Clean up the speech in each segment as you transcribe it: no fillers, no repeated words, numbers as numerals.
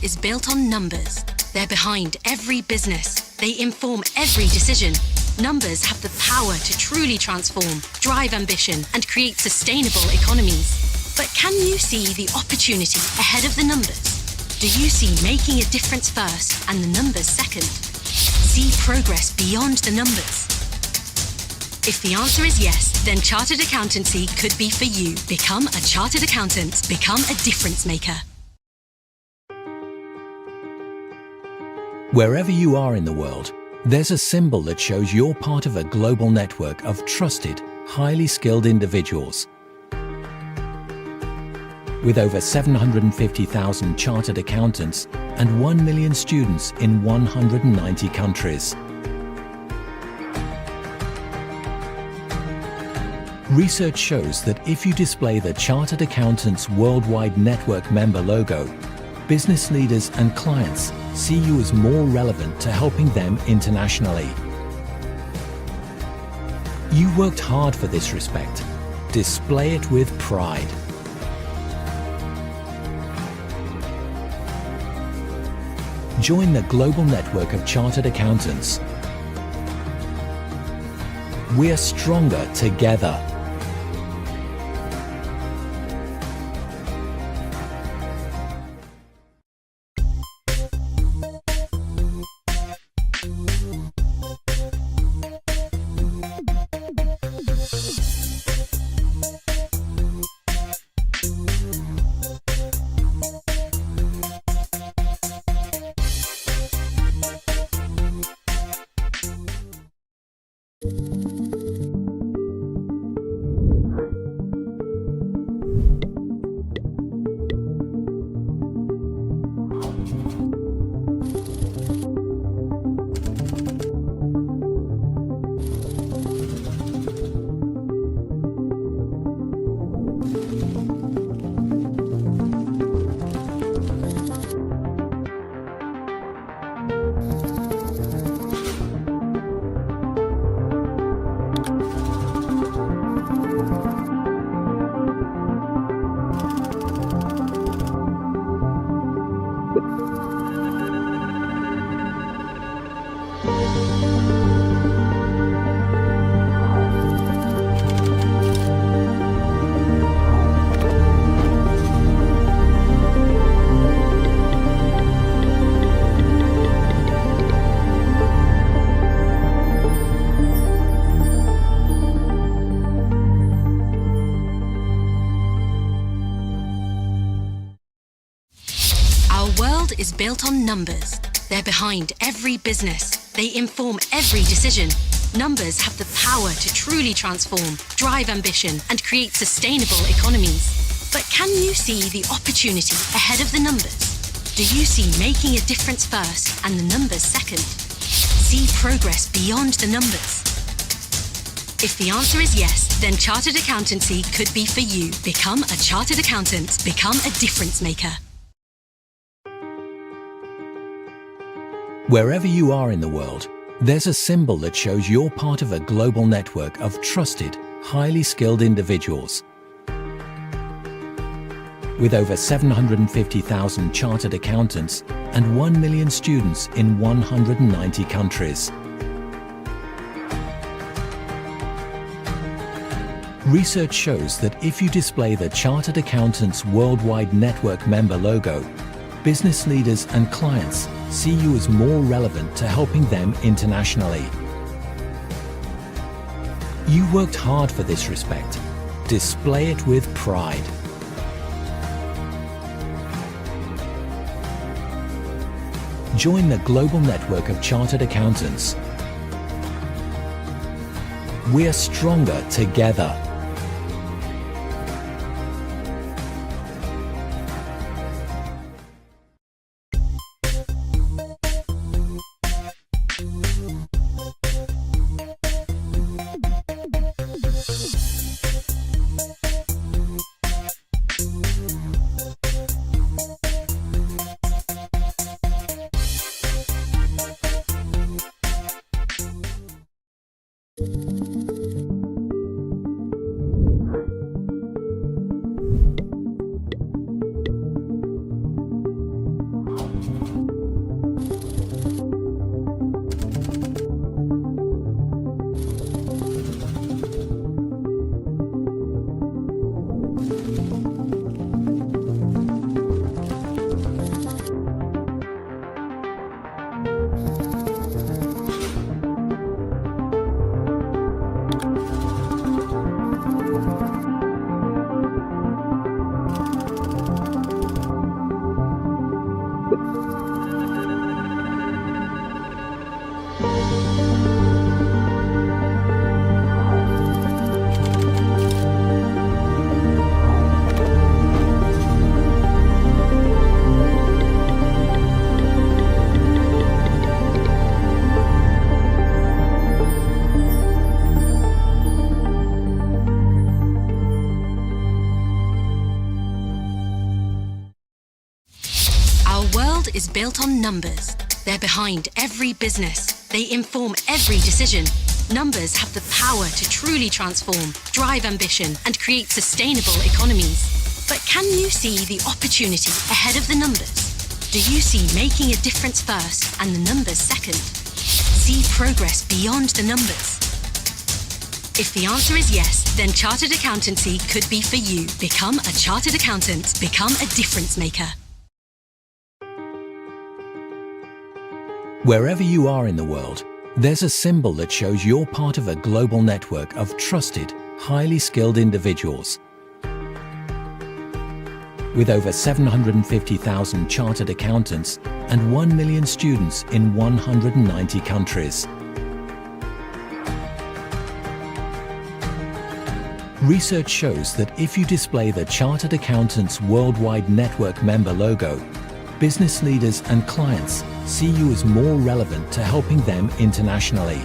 Is built on numbers. They're behind every business. They inform every decision. Numbers have the power to truly transform, drive ambition, and create sustainable economies. But can you see the opportunity ahead of the numbers? Do you see making a difference first and the numbers second? See progress beyond the numbers? If the answer is yes, then Chartered Accountancy could be for you. Become a Chartered Accountant. Become a difference maker. Wherever you are in the world, there's a symbol that shows you're part of a global network of trusted, highly skilled individuals. With over 750,000 chartered accountants and 1 million students in 190 countries. Research shows that if you display the Chartered Accountants Worldwide Network member logo, business leaders and clients see you as more relevant to helping them internationally. You worked hard for this respect. Display it with pride. Join the global network of chartered accountants. We're stronger together. Is built on numbers. They're behind every business. They inform every decision. Numbers have the power to truly transform, drive ambition, and create sustainable economies. But can you see the opportunity ahead of the numbers? Do you see making a difference first and the numbers second? See progress beyond the numbers? If the answer is yes, then Chartered Accountancy could be for you. Become a Chartered Accountant. Become a difference maker. Wherever you are in the world, there's a symbol that shows you're part of a global network of trusted, highly skilled individuals. With over 750,000 chartered accountants and 1 million students in 190 countries. Research shows that if you display the Chartered Accountants Worldwide Network member logo, business leaders and clients see you as more relevant to helping them internationally. You worked hard for this respect. Display it with pride. Join the global network of chartered accountants. We're stronger together. Is built on numbers. They're behind every business. They inform every decision. Numbers have the power to truly transform, drive ambition, and create sustainable economies. But can you see the opportunity ahead of the numbers? Do you see making a difference first and the numbers second? See progress beyond the numbers? If the answer is yes, then Chartered Accountancy could be for you. Become a Chartered Accountant. Become a difference maker. Wherever you are in the world, there's a symbol that shows you're part of a global network of trusted, highly skilled individuals. With over 750,000 chartered accountants and 1 million students in 190 countries. Research shows that if you display the Chartered Accountants Worldwide Network member logo, business leaders and clients see you as more relevant to helping them internationally.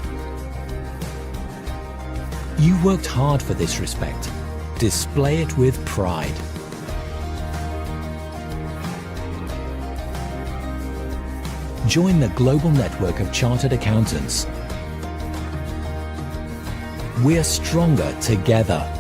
You worked hard for this respect. Display it with pride. Join the global network of chartered accountants. We're stronger together.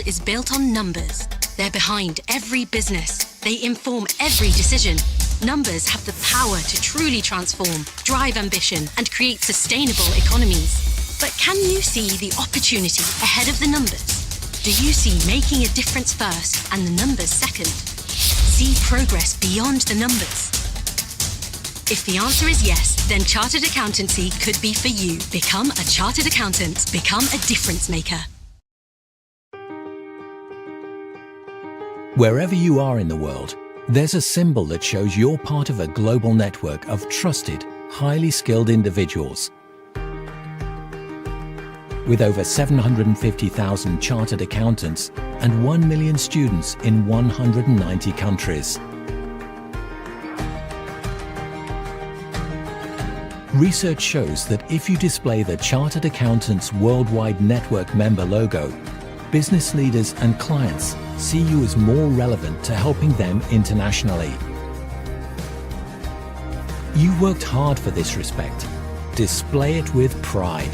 is built on numbers. They're behind every business. They inform every decision. Numbers have the power to truly transform, drive ambition, and create sustainable economies. But can you see the opportunity ahead of the numbers? Do you see making a difference first and the numbers second? See progress beyond the numbers? If the answer is yes, then Chartered Accountancy could be for you. Become a Chartered Accountant. Become a difference maker. Wherever you are in the world, there's a symbol that shows you're part of a global network of trusted, highly skilled individuals. With over 750,000 chartered accountants and 1 million students in 190 countries. Research shows that if you display the Chartered Accountants Worldwide Network member logo, business leaders and clients see you as more relevant to helping them internationally. You worked hard for this respect. Display it with pride.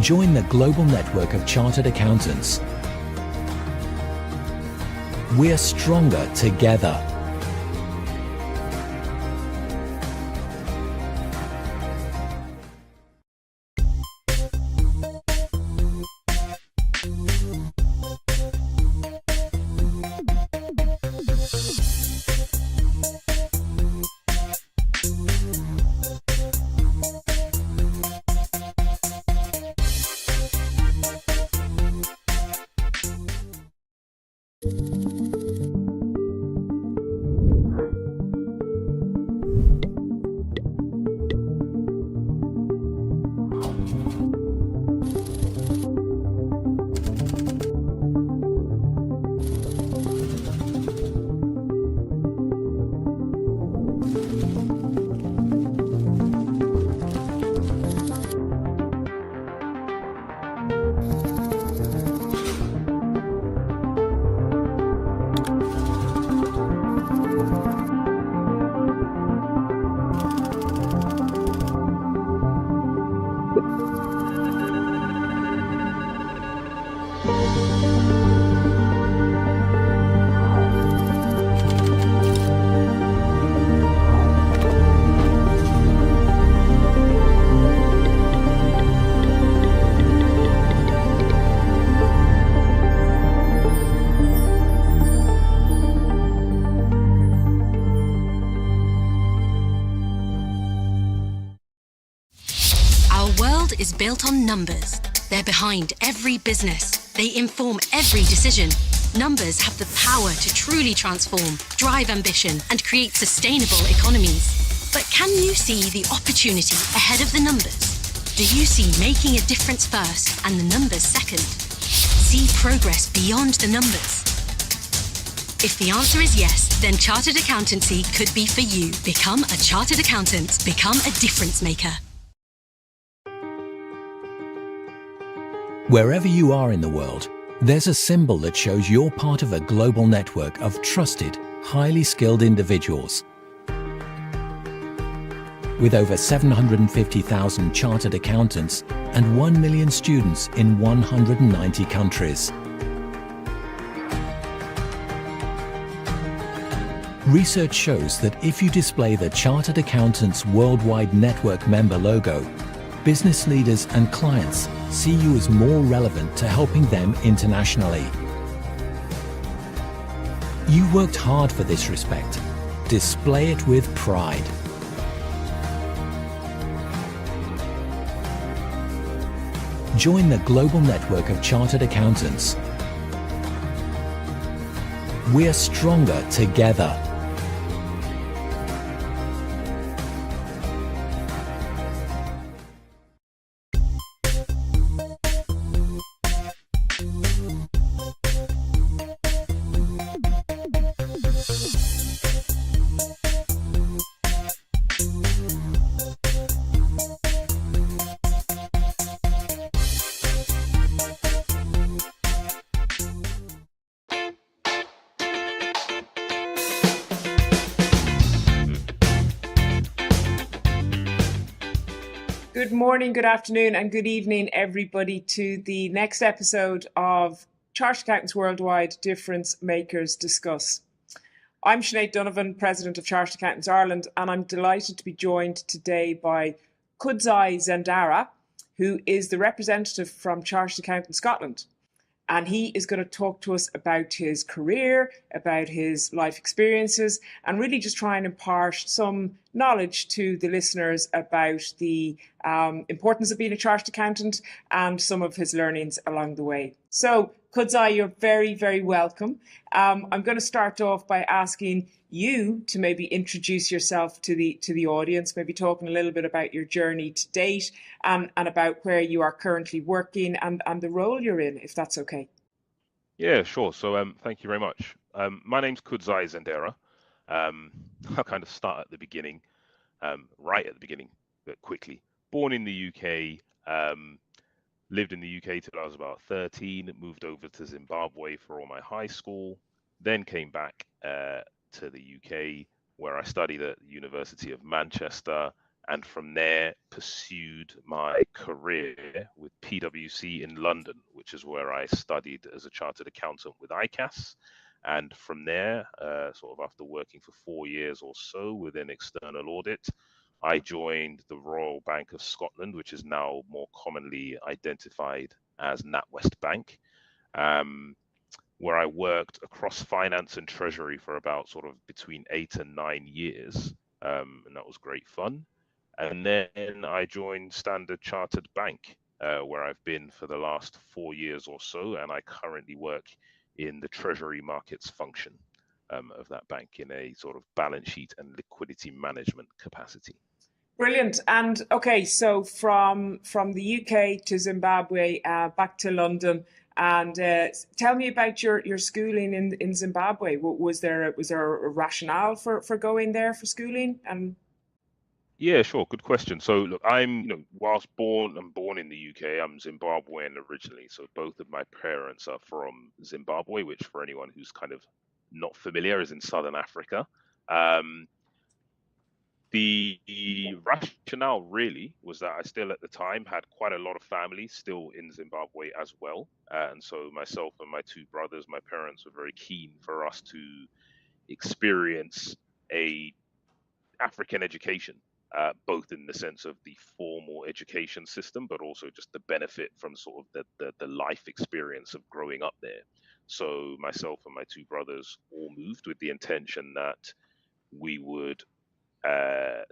Join the global network of chartered accountants. We're stronger together. Is built on numbers. They're behind every business. They inform every decision. Numbers have the power to truly transform, drive ambition, and create sustainable economies. But can you see the opportunity ahead of the numbers? Do you see making a difference first and the numbers second? See progress beyond the numbers? If the answer is yes, then Chartered Accountancy could be for you. Become a Chartered Accountant. Become a difference maker. Wherever you are in the world, there's a symbol that shows you're part of a global network of trusted, highly skilled individuals. With over 750,000 chartered accountants and 1 million students in 190 countries. Research shows that if you display the Chartered Accountants Worldwide Network member logo, business leaders and clients see you as more relevant to helping them internationally. You worked hard for this respect. Display it with pride. Join the global network of chartered accountants. We're stronger together. Good morning, good afternoon, and good evening, everybody, to the next episode of Chartered Accountants Worldwide Difference Makers Discuss. I'm Sinead Donovan, President of Chartered Accountants Ireland, and I'm delighted to be joined today by Kudzai Zendara, who is the representative from Chartered Accountants Scotland. And he is going to talk to us about his career, about his life experiences, and really just try and impart some knowledge to the listeners about the importance of being a chartered accountant and some of his learnings along the way. So, Kudzai, you're very, very welcome. I'm going to start off by asking you to maybe introduce yourself to the audience, maybe talking a little bit about your journey to date and about where you are currently working and the role you're in, if that's okay. Yeah, sure. So thank you very much. My name's Kudzai Zendara. I'll kind of start at the beginning, right at the beginning, but quickly. Born in the UK, lived in the UK till I was about 13, moved over to Zimbabwe for all my high school, then came back to the UK where I studied at the University of Manchester, and from there pursued my career with PwC in London, which is where I studied as a chartered accountant with ICAS. And from there, sort of after working for 4 years or so within external audit, I joined the Royal Bank of Scotland, which is now more commonly identified as NatWest Bank, where I worked across finance and treasury for about sort of between 8 and 9 years. And that was great fun. And then I joined Standard Chartered Bank, where I've been for the last 4 years or so. And I currently work in the treasury markets function of that bank in a sort of balance sheet and liquidity management capacity. Brilliant. And okay, so from the UK to Zimbabwe, back to London, and tell me about your schooling in Zimbabwe. Was there a rationale for going there for schooling? And yeah, sure. Good question. So look, whilst born in the UK, I'm Zimbabwean originally. So both of my parents are from Zimbabwe, which for anyone who's kind of not familiar is in Southern Africa. The rationale really was that I still at the time had quite a lot of family still in Zimbabwe as well. And so myself and my two brothers, my parents were very keen for us to experience a African education, both in the sense of the formal education system, but also just the benefit from sort of the life experience of growing up there. So myself and my two brothers all moved with the intention that we would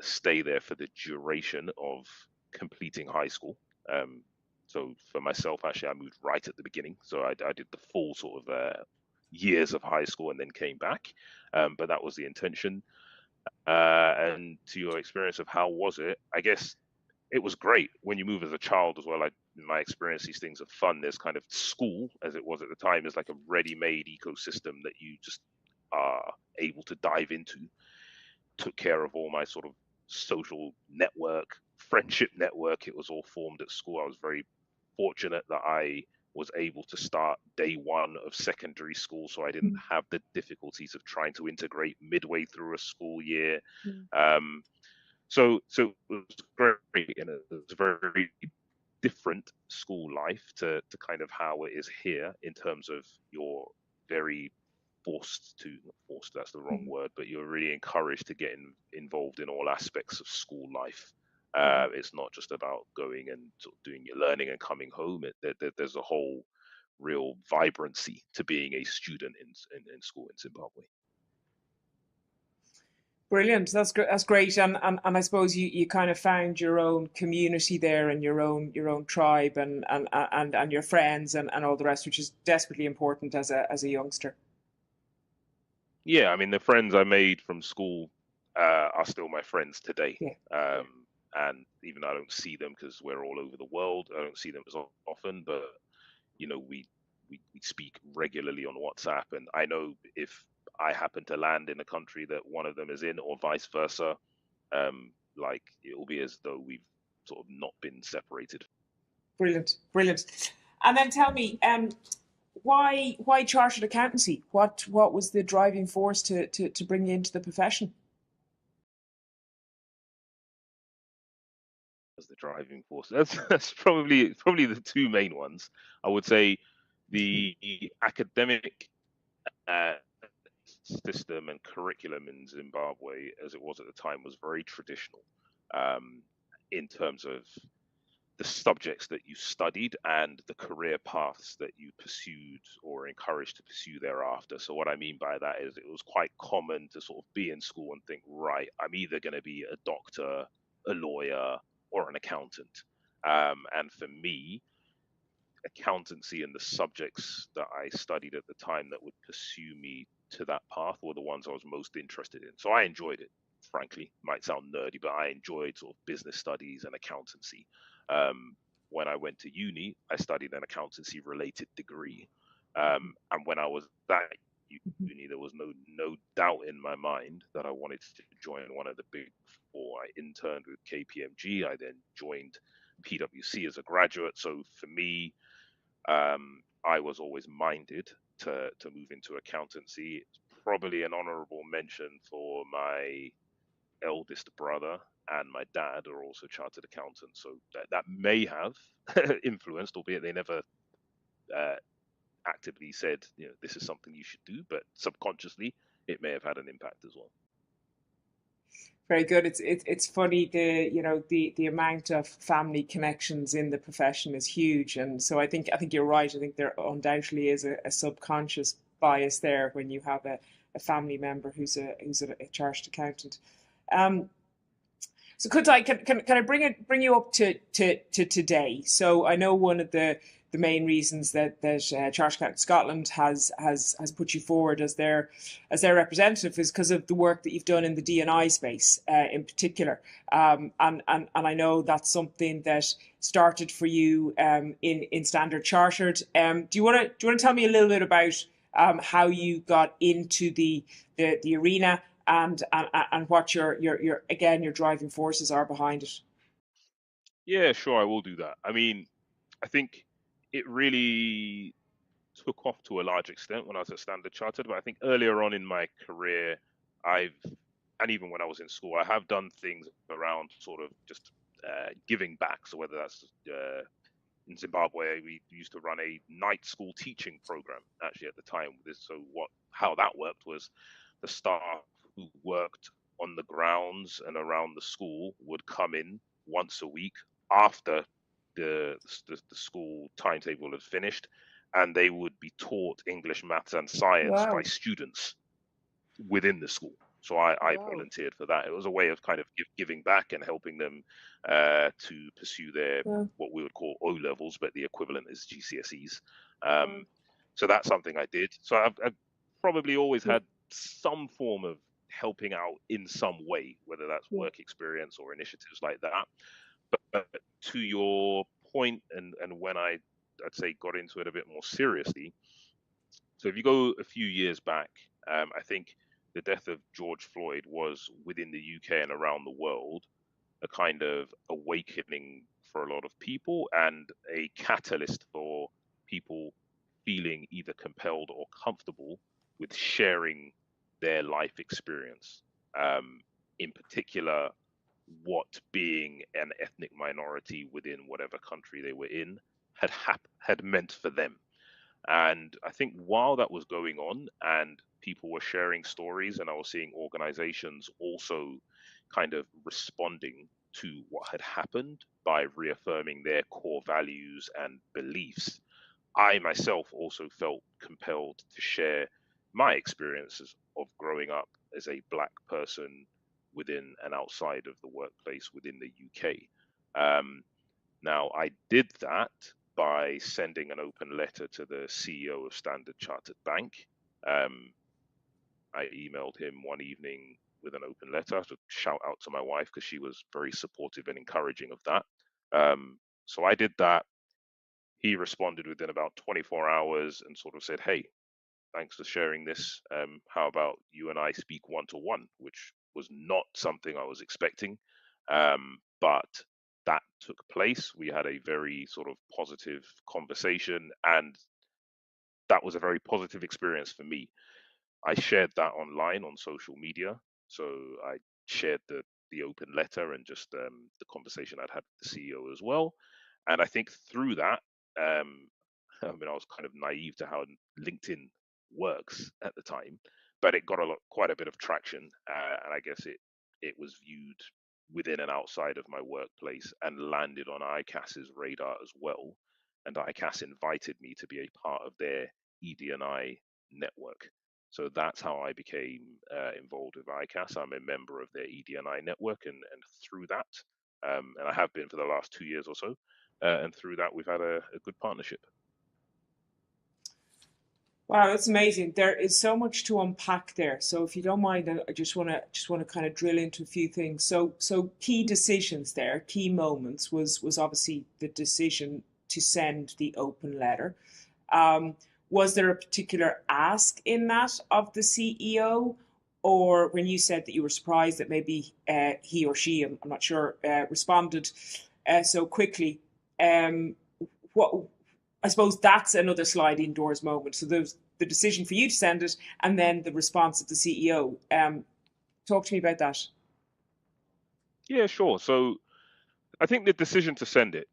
stay there for the duration of completing high school. So for myself, actually, I moved right at the beginning. So I did the full sort of years of high school and then came back. But that was the intention. And to your experience of how was it, I guess it was great when you move as a child as well. In my experience, these things are fun. There's kind of school, as it was at the time, is like a ready-made ecosystem that you just are able to dive into. Took care of all my sort of social network, friendship network. It was all formed at school. I was very fortunate that I was able to start day one of secondary school, so I didn't have the difficulties of trying to integrate midway through a school year. So it was great, and it was a very different school life to kind of how it is here in terms of you're very forced, that's the wrong word, but you're really encouraged to get involved in all aspects of school life. It's not just about going and sort of doing your learning and coming home. There's a whole real vibrancy to being a student in school in Zimbabwe. brilliant. That's great. That's great. And I suppose you kind of found your own community there and your own tribe and your friends and all the rest, which is desperately important as a youngster. Yeah, I mean, the friends I made from school are still my friends today. Yeah. And even though I don't see them because we're all over the world, I don't see them as often, but we speak regularly on WhatsApp, and I know if I happen to land in a country that one of them is in, or vice versa, like it will be as though we've sort of not been separated. Brilliant. And then tell me, why chartered accountancy? What was the driving force to bring you into the profession? As the driving force. That's probably the two main ones. I would say the academic uh, system and curriculum in Zimbabwe, as it was at the time, was very traditional um, in terms of the subjects that you studied and the career paths that you pursued or encouraged to pursue thereafter. So what I mean by that is it was quite common to sort of be in school and think, right, I'm either going to be a doctor, a lawyer, or an accountant. And for me, accountancy and the subjects that I studied at the time that would pursue me to that path were the ones I was most interested in. So I enjoyed it, frankly. Might sound nerdy, but I enjoyed sort of business studies and accountancy. When I went to uni, I studied an accountancy related degree. And when I was at uni, there was no doubt in my mind that I wanted to join one of the big four. I interned with KPMG. I then joined PwC as a graduate. So for me, I was always minded to move into accountancy. It's probably an honorable mention for my eldest brother and my dad are also chartered accountants, so that may have influenced, albeit they never uh, actively said, this is something you should do, but subconsciously it may have had an impact as well. Very good. It's funny, the amount of family connections in the profession is huge, and so I think you're right. I think there undoubtedly is a subconscious bias there when you have a family member who's a chartered accountant. Um, so Kudzai, can I bring you up to today? So I know one of the main reasons that Chartered Accountants Scotland has put you forward as their representative is because of the work that you've done in the D&I space in particular, and I know that's something that started for you in Standard Chartered. Do you want to tell me a little bit about how you got into the arena and what your driving forces are behind it? Yeah, sure, I will do that. I mean, I think it really took off to a large extent when I was at Standard Chartered, but I think earlier on in my career, and even when I was in school, I have done things around sort of just giving back. So whether that's in Zimbabwe, we used to run a night school teaching program actually at the time. So how that worked was the staff who worked on the grounds and around the school would come in once a week after the school timetable had finished, and they would be taught English, maths, and science by Wow. students within the school. So I Wow. volunteered for that. It was a way of kind of giving back and helping them to pursue their Wow. what we would call O levels, but the equivalent is GCSEs. Wow. So that's something I did. So I've probably always Yeah. had some form of helping out in some way, whether that's Yeah. work experience or initiatives like that. But to your point, and when I'd say got into it a bit more seriously. So if you go a few years back, I think the death of George Floyd was within the UK and around the world a kind of awakening for a lot of people and a catalyst for people feeling either compelled or comfortable with sharing their life experience. In particular, what being an ethnic minority within whatever country they were in had meant for them. And I think while that was going on and people were sharing stories, and I was seeing organizations also kind of responding to what had happened by reaffirming their core values and beliefs, I myself also felt compelled to share my experiences of growing up as a Black person within and outside of the workplace within the UK. Now, I did that by sending an open letter to the CEO of Standard Chartered Bank. Um, I emailed him one evening with an open letter to shout out to my wife because she was very supportive and encouraging of that. So I did that. He responded within about 24 hours and sort of said, "Hey, thanks for sharing this. How about you and I speak one to one?" Which was not something I was expecting. But that took place. We had a very sort of positive conversation, and that was a very positive experience for me. I shared that online on social media. So I shared the the open letter and just the conversation I'd had with the CEO as well. And I think through that, I mean, I was kind of naive to how LinkedIn works at the time, but it got quite a bit of traction, and I guess it was viewed within and outside of my workplace and landed on ICAS's radar as well. And ICAS invited me to be a part of their ED&I network. So that's how I became involved with ICAS. I'm a member of their ED&I network, and through that, and I have been for the last 2 years or so, and through that we've had a good partnership. Wow, that's amazing. There is so much to unpack there. So if you don't mind, I just want to kind of drill into a few things. So key decisions there, key moments was obviously the decision to send the open letter. Was there a particular ask in that of the CEO, or when you said that you were surprised that maybe he or she, I'm not sure, responded so quickly? What I suppose that's another sliding doors moment. So there's the decision for you to send it, and then the response of the CEO. Talk to me about that. Yeah, sure. So I think the decision to send it,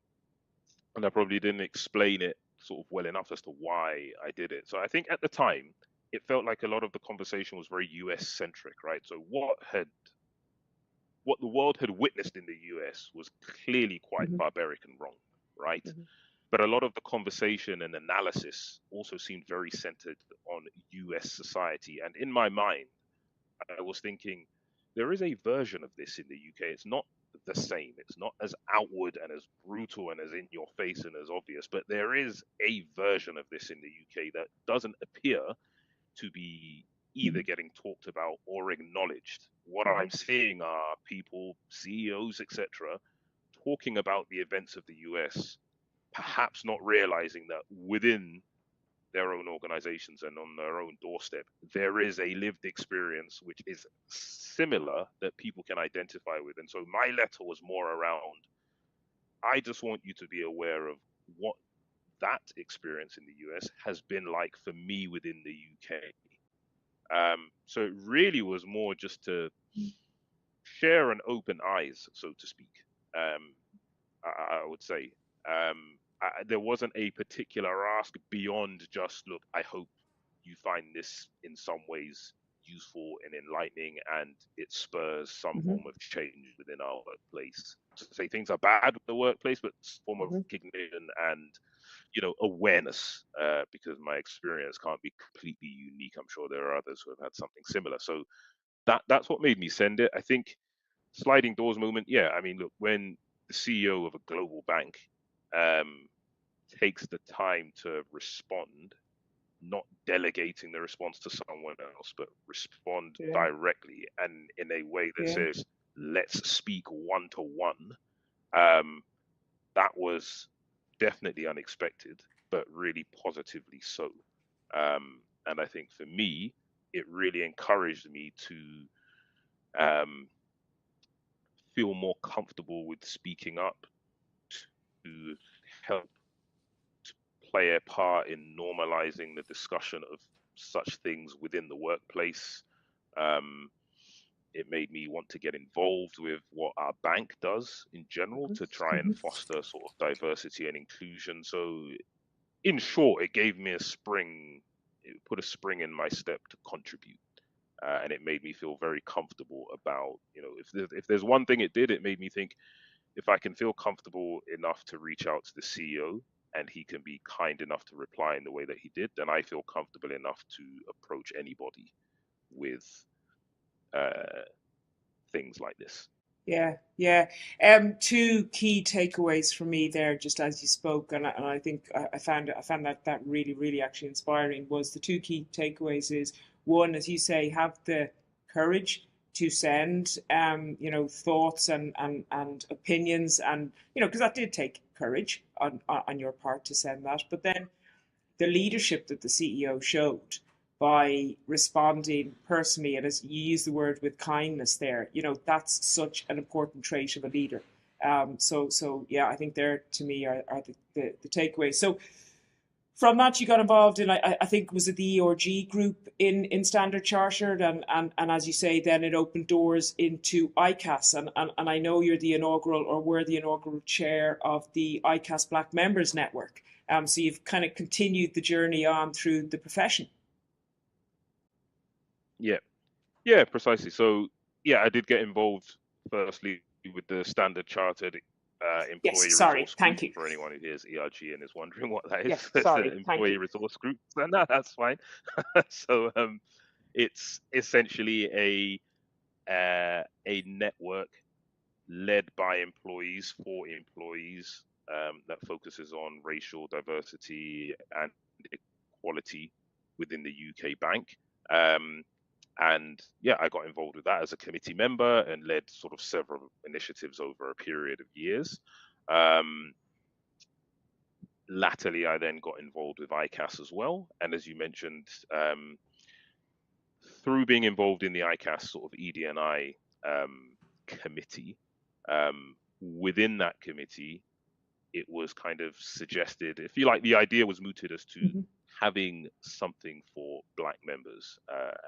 and I probably didn't explain it sort of well enough as to why I did it. So I think at the time, it felt like a lot of the conversation was very US centric, right? So what the world had witnessed in the US was clearly quite Mm-hmm. barbaric and wrong, right? Mm-hmm. But a lot of the conversation and analysis also seemed very centered on US society. And in my mind, I was thinking, there is a version of this in the UK. It's not the same. It's not as outward and as brutal and as in your face and as obvious, but there is a version of this in the UK that doesn't appear to be either getting talked about or acknowledged. What I'm seeing are people, CEOs, etc., talking about the events of the US, perhaps not realizing that within their own organizations and on their own doorstep, there is a lived experience which is similar that people can identify with. And so my letter was more around, I just want you to be aware of what that experience in the US has been like for me within the UK. So it really was more just to share and open eyes, so to speak. I would say there wasn't a particular ask beyond just, look, I hope you find this in some ways useful and enlightening, and it spurs some form of change within our workplace. To say things are bad with the workplace, but some form of recognition and awareness, because my experience can't be completely unique. I'm sure there are others who have had something similar. So that's what made me send it. I think sliding doors moment. Yeah, I mean, look, when the CEO of a global bank takes the time to respond, not delegating the response to someone else, but respond directly and in a way that says, let's speak one to one. That was definitely unexpected, but really positively so. And I think for me, it really encouraged me to feel more comfortable with speaking up, to help to play a part in normalizing the discussion of such things within the workplace. It made me want to get involved with what our bank does in general to try and foster sort of diversity and inclusion. So in short, it gave me it put a spring in my step to contribute. And it made me feel very comfortable about, if there's one thing it did, it made me think, if I can feel comfortable enough to reach out to the CEO and he can be kind enough to reply in the way that he did, then I feel comfortable enough to approach anybody with things like this. Yeah, yeah. Two key takeaways for me there, just as you spoke, and I think I found that really, really actually inspiring. Was the two key takeaways is one, as you say, have the courage to send, thoughts and opinions, and because that did take courage on your part to send that, but then the leadership that the CEO showed by responding personally, and as you use the word with kindness there, that's such an important trait of a leader. So yeah, I think there to me are the takeaways. So From that, you got involved in, I think, was it the E or G group in Standard Chartered, and as you say, then it opened doors into ICAS, and I know you're the inaugural, or were the inaugural chair of the ICAS Black Members Network. So you've kind of continued the journey on through the profession. Yeah, yeah, precisely. So yeah, I did get involved firstly with the Standard Chartered Yes, Employee sorry, Resource Group. thank you. For anyone who hears ERG and is wondering what that is, Yes, it's an sorry, thank Employee you. Resource Group. So no, that's fine. So it's essentially a network led by employees for employees that focuses on racial diversity and equality within the UK bank. Um, and yeah, I got involved with that as a committee member and led sort of several initiatives over a period of years. Um, Latterly, I then got involved with ICAS as well. And as you mentioned, through being involved in the ICAS sort of ED&I committee, within that committee, it was kind of suggested, if you like, the idea was mooted as to Hmm. having something for Black members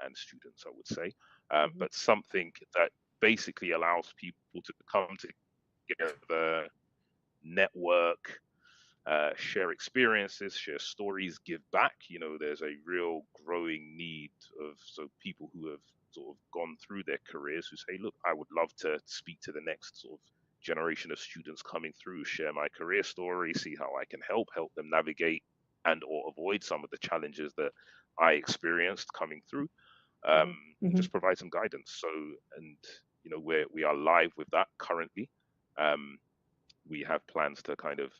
and students, I would say, Hmm. but something that basically allows people to come together, network, share experiences, share stories, give back. You know, there's a real growing need of people who have sort of gone through their careers who say, look, I would love to speak to the next sort of generation of students coming through, share my career story, see how I can help them navigate and or avoid some of the challenges that I experienced coming through. Hmm. And Hmm. just provide some guidance. So, and you know, we are live with that currently. Um, we have plans to kind of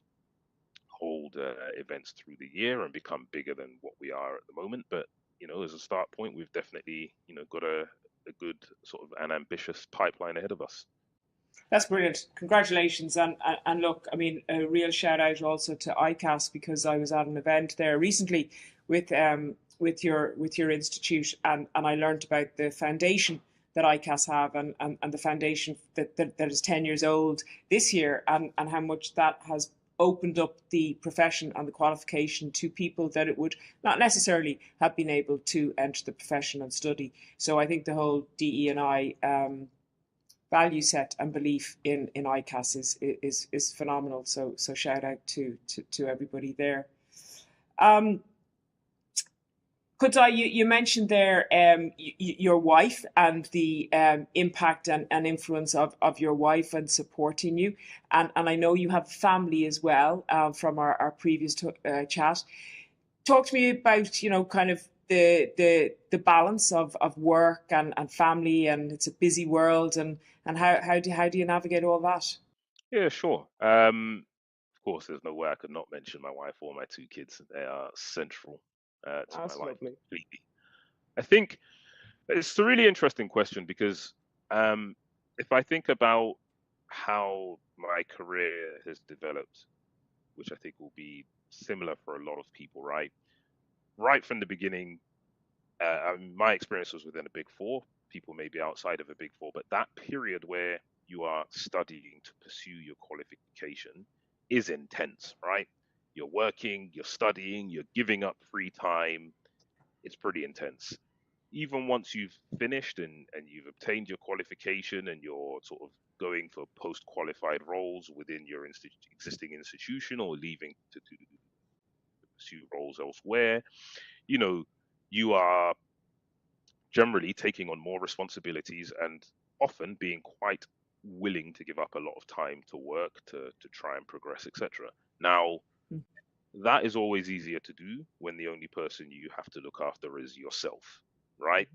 hold events through the year and become bigger than what we are at the moment. But you know, as a start point, we've definitely got a good sort of an ambitious pipeline ahead of us. That's brilliant. Congratulations. And look, I mean, a real shout out also to ICAS, because I was at an event there recently with your institute, and I learned about the foundation that ICAS have, and the foundation that is 10 years old this year, and how much that has opened up the profession and the qualification to people that it would not necessarily have been able to enter the profession and study. So I think the whole DE&I value set and belief in ICAS is phenomenal. So shout out to everybody there. Um, Kudzai, you mentioned there your wife and the impact and influence of your wife and supporting you, and I know you have family as well, from our previous chat. Talk to me about, kind of the balance of work and family, and it's a busy world, and how do you navigate all that? Yeah, sure. Of course, there's no way I could not mention my wife or my two kids. They are central to my That's life lovely. completely. I think it's a really interesting question because if I think about how my career has developed, which I think will be similar for a lot of people, right? Right from the beginning, my experience was within a big four. People may be outside of a big four, but that period where you are studying to pursue your qualification is intense, right? You're working, you're studying, you're giving up free time. It's pretty intense. Even once you've finished and you've obtained your qualification and you're sort of going for post qualified roles within your existing institution or leaving to pursue roles elsewhere, you know, you are generally taking on more responsibilities and often being quite willing to give up a lot of time to work to try and progress, etc. Now, that is always easier to do when the only person you have to look after is yourself, right?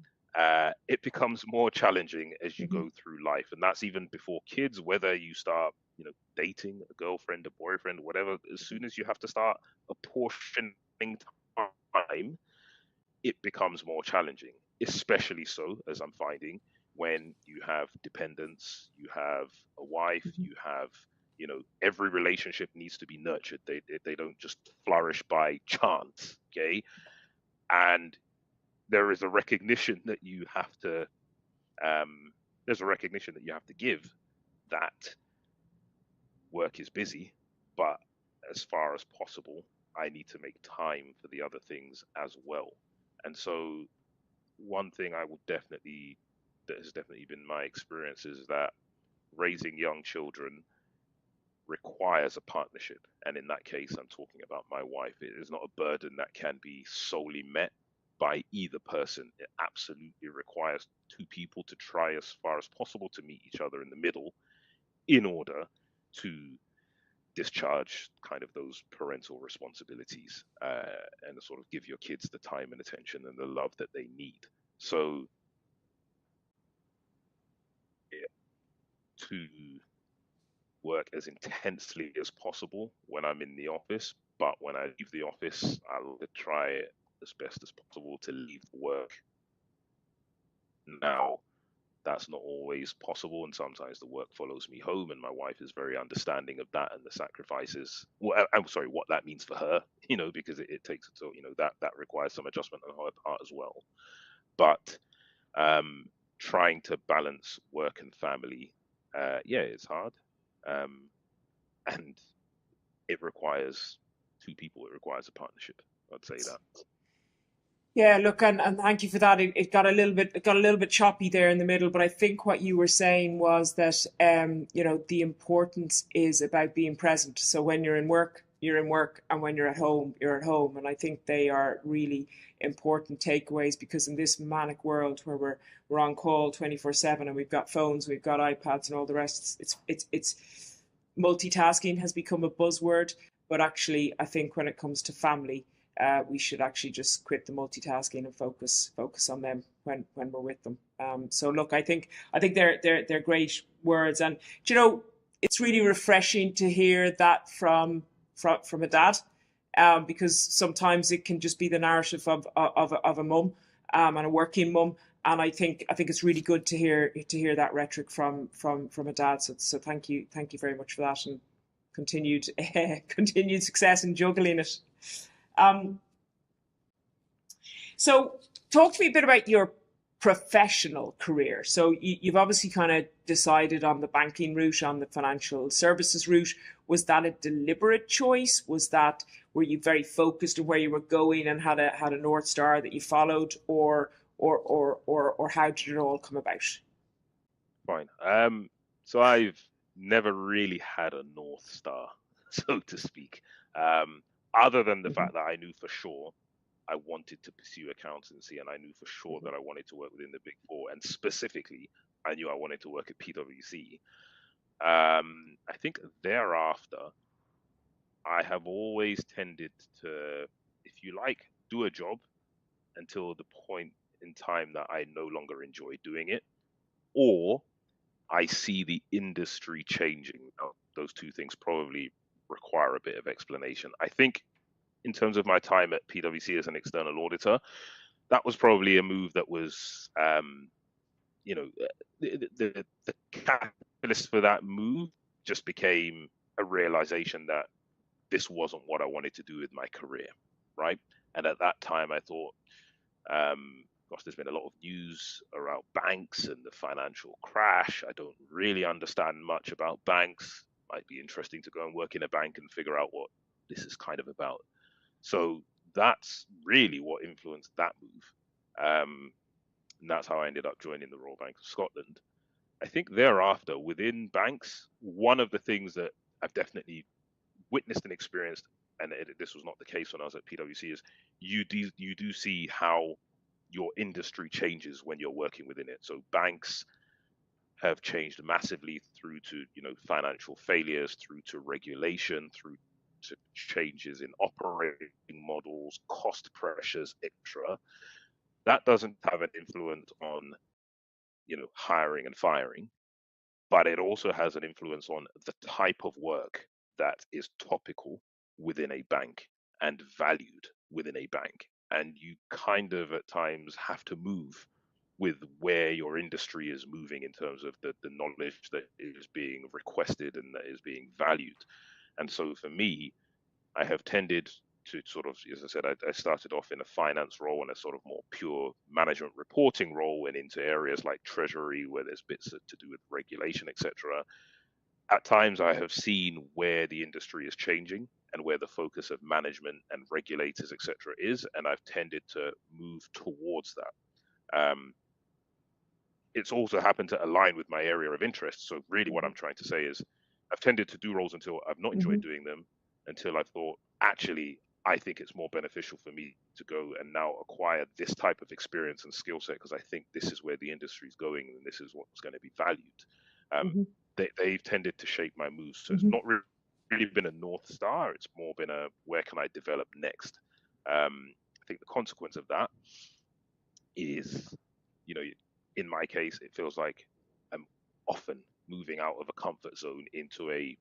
It becomes more challenging as you Mm-hmm. go through life, and that's even before kids. Whether you start, dating a girlfriend, a boyfriend, whatever, as soon as you have to start apportioning time, it becomes more challenging, especially so, as I'm finding, when you have dependents, you have a wife, Mm-hmm. you have, every relationship needs to be nurtured. They don't just flourish by chance, okay? And there is a recognition that you have to, there's a recognition that you have to give that work is busy, but as far as possible, I need to make time for the other things as well. And so one thing that has definitely been my experience is that raising young children requires a partnership. And in that case, I'm talking about my wife. It is not a burden that can be solely met by either person. It absolutely requires two people to try as far as possible to meet each other in the middle in order to discharge kind of those parental responsibilities, and sort of give your kids the time and attention and the love that they need. So, yeah, to work as intensely as possible when I'm in the office, but when I leave the office, I'll try as best as possible to leave work. Now, that's not always possible, and sometimes the work follows me home, and my wife is very understanding of that and the sacrifices. Well, I'm sorry, what that means for her, because it takes, so that requires some adjustment on her part as well. But trying to balance work and family, yeah, it's hard. And it requires two people. It requires a partnership. I'd say that. Yeah, look, and thank you for that. It got a little bit choppy there in the middle, but I think what you were saying was that the importance is about being present. So when you're in work, and when you're at home. And I think they are really important takeaways, because in this manic world where we're on call 24/7, and we've got phones, we've got iPads, and all the rest, it's multitasking has become a buzzword, but actually, I think when it comes to family, we should actually just quit the multitasking and focus on them when we're with them. So look, I think they're great words, and it's really refreshing to hear that from a dad, because sometimes it can just be the narrative of a mum, and a working mum. And I think it's really good to hear that rhetoric from a dad. So thank you very much for that, and continued continued success in juggling it. Um, so talk to me a bit about your professional career. So you've obviously kind of decided on the banking route, on the financial services route. Was that a deliberate choice? Were you very focused on where you were going and had a North Star that you followed, or how did it all come about? Fine. So I've never really had a North Star, so to speak, other than the fact that I knew for sure I wanted to pursue accountancy, and I knew for sure that I wanted to work within the Big Four, and specifically, I knew I wanted to work at PwC. I think thereafter, I have always tended to, if you like, do a job until the point in time that I no longer enjoy doing it, or I see the industry changing. Now, those two things probably require a bit of explanation. I think in terms of my time at PwC as an external auditor, that was probably a move that was, the catalyst for that move just became a realization that this wasn't what I wanted to do with my career, right? And at that time, I thought, gosh, there's been a lot of news around banks and the financial crash. I don't really understand much about banks. Might be interesting to go and work in a bank and figure out what this is kind of about. So that's really what influenced that move. And that's how I ended up joining the Royal Bank of Scotland. I think thereafter, within banks, one of the things that I've definitely witnessed and experienced, and this was not the case when I was at PwC, is you do see how your industry changes when you're working within it. So banks have changed massively through to financial failures, through to regulation, through to changes in operating models, cost pressures, etc. That doesn't have an influence on hiring and firing, but it also has an influence on the type of work that is topical within a bank and valued within a bank. And you kind of at times have to move with where your industry is moving in terms of the knowledge that is being requested and that is being valued. And so for me, I have tended to sort of, as I said, I started off in a finance role and a sort of more pure management reporting role, and into areas like treasury where there's bits to do with regulation, etc. At times I have seen where the industry is changing, and where the focus of management and regulators, etc., is, and I've tended to move towards that. It's also happened to align with my area of interest. So really, what I'm trying to say is, I've tended to do roles until I've not enjoyed doing them, until I've thought, actually, I think it's more beneficial for me to go and now acquire this type of experience and skill set because I think this is where the industry is going and this is what's going to be valued. They've tended to shape my moves. So it's not really been a North Star. It's more been a where can I develop next? I think the consequence of that is, you know, in my case, it feels like I'm often moving out of a comfort zone into a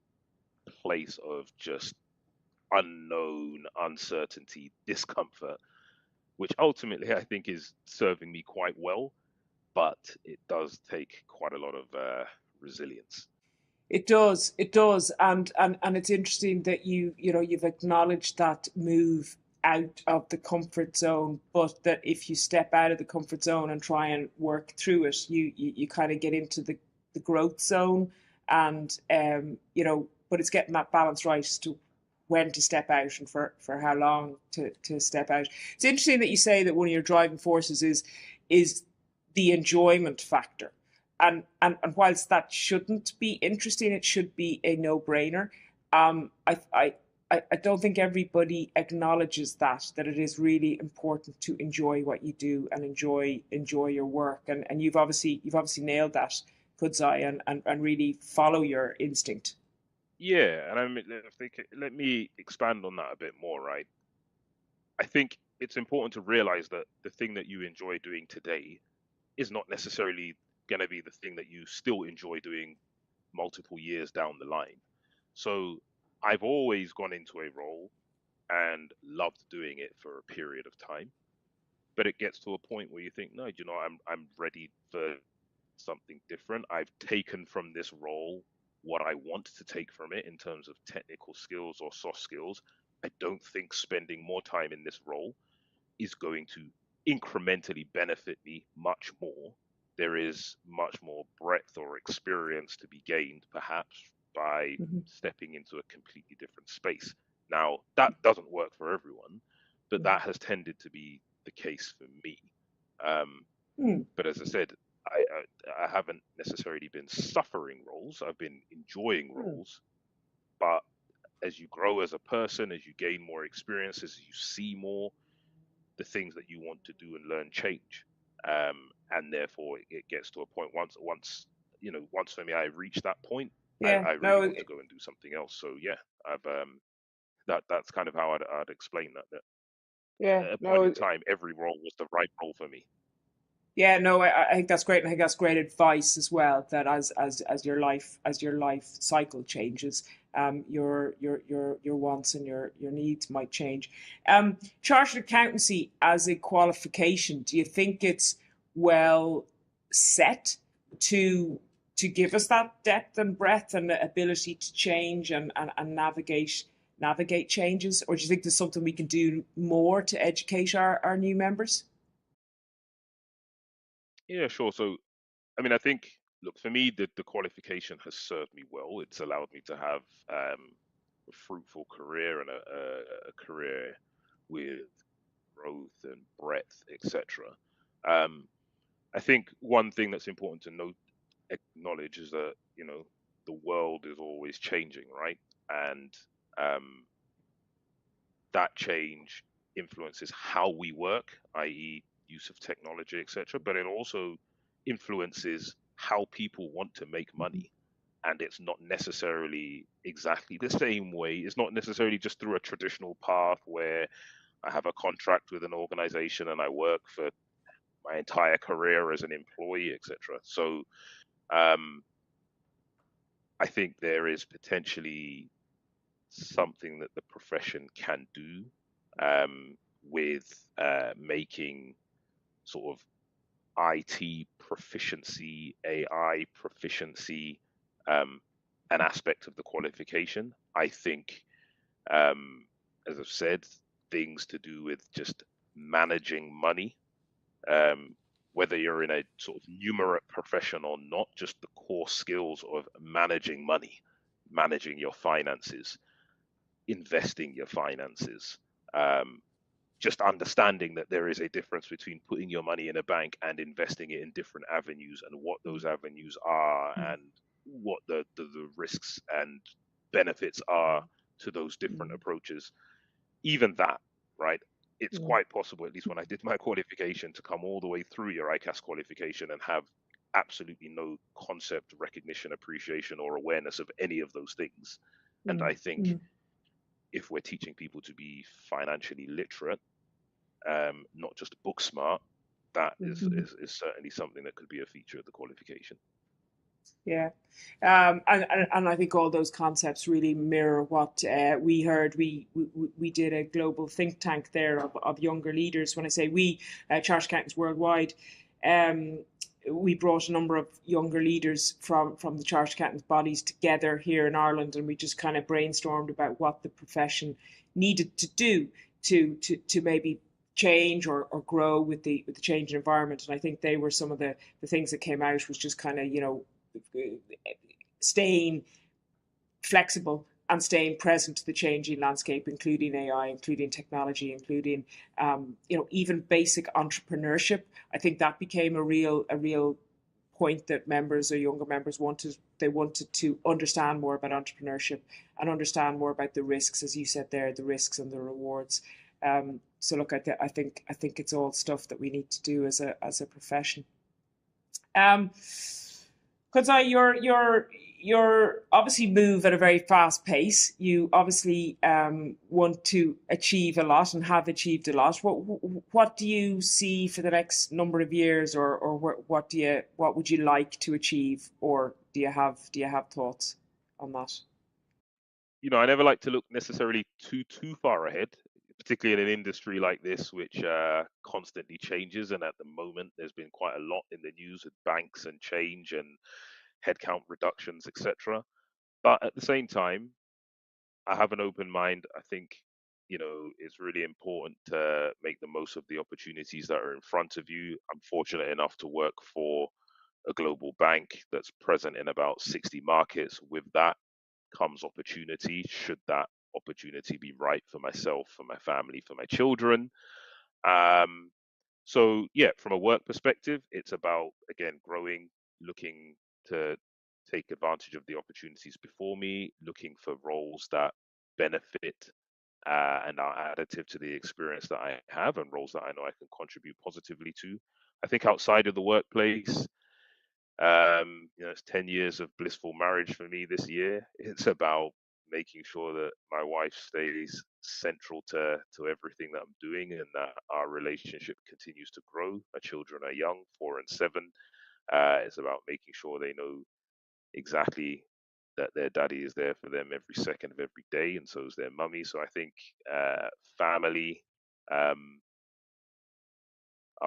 place of just unknown, uncertainty, discomfort, which ultimately I think is serving me quite well, but it does take quite a lot of resilience. It does, and it's interesting that you've acknowledged that move out of the comfort zone, but that if you step out of the comfort zone and try and work through it, you kind of get into the growth zone, and but it's getting that balance right as to when to step out and for how long to step out. It's interesting that you say that one of your driving forces is the enjoyment factor. And whilst that shouldn't be interesting, it should be a no-brainer. I don't think everybody acknowledges that it is really important to enjoy what you do and enjoy your work. And you've obviously nailed that, Kudzai, and really follow your instinct. Yeah, and I mean, I think let me expand on that a bit more, right? I think it's important to realize that the thing that you enjoy doing today is not necessarily going to be the thing that you still enjoy doing multiple years down the line. So I've always gone into a role and loved doing it for a period of time, but it gets to a point where you think, no, you know, I'm ready for something different. I've taken from this role what I want to take from it in terms of technical skills or soft skills. I don't think spending more time in this role is going to incrementally benefit me much more. There is much more breadth or experience to be gained, perhaps, by stepping into a completely different space. Now, that doesn't work for everyone, but that has tended to be the case for me. But as I said, I haven't necessarily been suffering roles. I've been enjoying roles. But as you grow as a person, as you gain more experiences, as you see more, the things that you want to do and learn change. And therefore, it gets to a point once for me, I reach that point. Yeah, I really no, want to go and do something else. So yeah, I've that's kind of how I'd explain that. yeah, At a point in no. time, every role was the right role for me. Yeah, no, I think that's great, and I think that's great advice as well. That as your life cycle changes, your wants and your needs might change. Chartered accountancy as a qualification, do you think it's well set to give us that depth and breadth and the ability to change and navigate changes, or do you think there's something we can do more to educate our new members? Yeah, sure. So I mean, I think, look, for me, the qualification has served me well. It's allowed me to have a fruitful career and a career with growth and breadth, etc. Um, I think one thing that's important to note, acknowledge, is that, you know, the world is always changing, right? And um, that change influences how we work, i.e., use of technology, etc. But it also influences how people want to make money. And it's not necessarily exactly the same way. It's not necessarily just through a traditional path where I have a contract with an organization and I work for my entire career as an employee, etc. So um, I think there is potentially something that the profession can do with making sort of IT proficiency, AI proficiency, an aspect of the qualification. I think, as I've said, things to do with just managing money, whether you're in a sort of numerate profession or not, just the core skills of managing money, managing your finances. investing your finances. Just understanding that there is a difference between putting your money in a bank and investing it in different avenues, and what those avenues are, and what the risks and benefits are to those different approaches. Even that, right? It's quite possible, at least when I did my qualification, to come all the way through your ICAS qualification and have absolutely no concept, recognition, appreciation, or awareness of any of those things. And I think if we're teaching people to be financially literate, not just book smart, that is certainly something that could be a feature of the qualification. Yeah, and I think all those concepts really mirror what we heard. We did a global think tank there of younger leaders. When I say we, Chartered Accountants Worldwide, we brought a number of younger leaders from the Chartered Accountants bodies together here in Ireland, and we just kind of brainstormed about what the profession needed to do to maybe change or grow with the changing environment. And I think they were some of the things that came out, was just kind of, staying flexible and staying present to the changing landscape, including AI, including technology, including even basic entrepreneurship. I think that became a real point that members or younger members wanted to understand more about entrepreneurship and understand more about the risks, as you said there, the risks and the rewards. So look, I think it's all stuff that we need to do as a profession. Kudzai, you're obviously move at a very fast pace. You obviously want to achieve a lot and have achieved a lot. What do you see for the next number of years, or what would you like to achieve, or do you have thoughts on that? I never like to look necessarily too far ahead, particularly in an industry like this, which constantly changes. And at the moment, there's been quite a lot in the news with banks and change and headcount reductions, etc. But at the same time, I have an open mind. I think, it's really important to make the most of the opportunities that are in front of you. I'm fortunate enough to work for a global bank that's present in about 60 markets. With that comes opportunity, should that opportunity be right for myself, for my family, for my children. So yeah, from a work perspective, it's about, again, growing, looking to take advantage of the opportunities before me, looking for roles that benefit and are additive to the experience that I have, and roles that I know I can contribute positively to. I think outside of the workplace, it's 10 years of blissful marriage for me this year. It's about making sure that my wife stays central to everything that I'm doing, and that our relationship continues to grow. My children are young, 4 and 7. It's about making sure they know exactly that their daddy is there for them every second of every day, and so is their mummy. So I think family are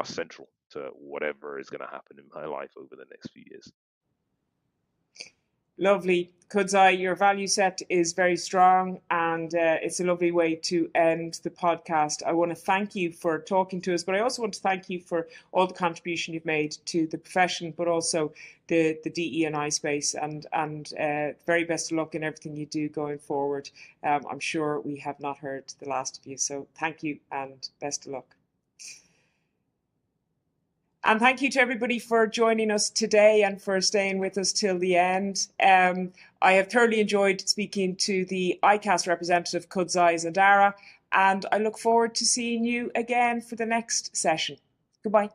central to whatever is going to happen in my life over the next few years. Lovely. Kudzai, your value set is very strong, and it's a lovely way to end the podcast. I want to thank you for talking to us, but I also want to thank you for all the contribution you've made to the profession, but also the DE&I space, and very best of luck in everything you do going forward. I'm sure we have not heard the last of you, so thank you and best of luck. And thank you to everybody for joining us today and for staying with us till the end. I have thoroughly enjoyed speaking to the ICAS representative, Kudzai Zendara, and I look forward to seeing you again for the next session. Goodbye.